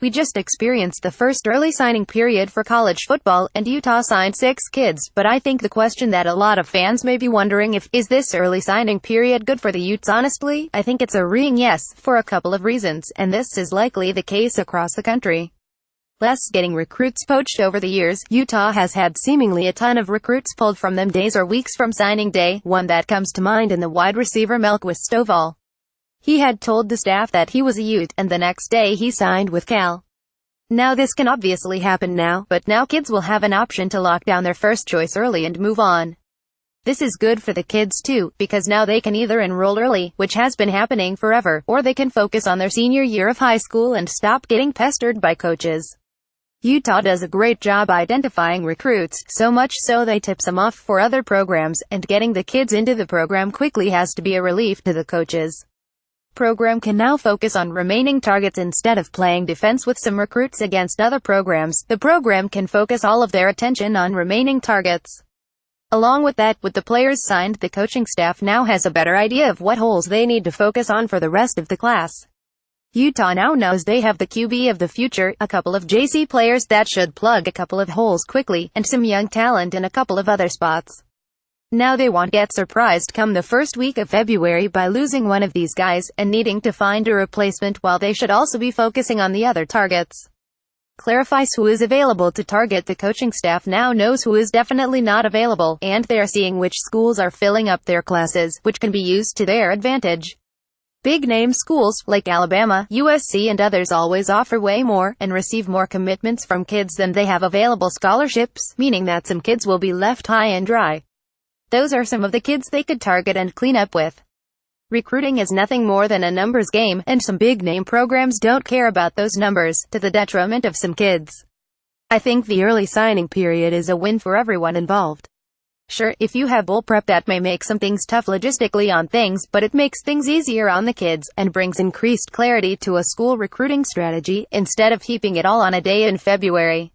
We just experienced the first early signing period for college football, and Utah signed 6 kids, but I think the question that a lot of fans may be wondering is this early signing period good for the Utes? Honestly, I think it's a ringing yes, for a couple of reasons, and this is likely the case across the country. Less getting recruits poached over the years. Utah has had seemingly a ton of recruits pulled from them days or weeks from signing day. One that comes to mind in the wide receiver Melquist Stovall. He had told the staff that he was a Ute, and the next day he signed with Cal. Now this can obviously happen now, but now kids will have an option to lock down their first choice early and move on. This is good for the kids too, because now they can either enroll early, which has been happening forever, or they can focus on their senior year of high school and stop getting pestered by coaches. Utah does a great job identifying recruits, so much so they tip some off for other programs, and getting the kids into the program quickly has to be a relief to the coaches. Program can now focus on remaining targets instead of playing defense with some recruits against other programs. The program can focus all of their attention on remaining targets. Along with that, with the players signed, the coaching staff now has a better idea of what holes they need to focus on for the rest of the class. Utah now knows they have the QB of the future, a couple of JC players that should plug a couple of holes quickly, and some young talent in a couple of other spots. Now they won't get surprised come the first week of February by losing one of these guys, and needing to find a replacement, while they should also be focusing on the other targets. Clarifies who is available to target. The coaching staff now knows who is definitely not available, and they are seeing which schools are filling up their classes, which can be used to their advantage. Big-name schools, like Alabama, USC and others always offer way more, and receive more commitments from kids than they have available scholarships, meaning that some kids will be left high and dry. Those are some of the kids they could target and clean up with. Recruiting is nothing more than a numbers game, and some big-name programs don't care about those numbers, to the detriment of some kids. I think the early signing period is a win for everyone involved. Sure, if you have bowl prep, that may make some things tough logistically on things, but it makes things easier on the kids, and brings increased clarity to a school recruiting strategy, instead of heaping it all on a day in February.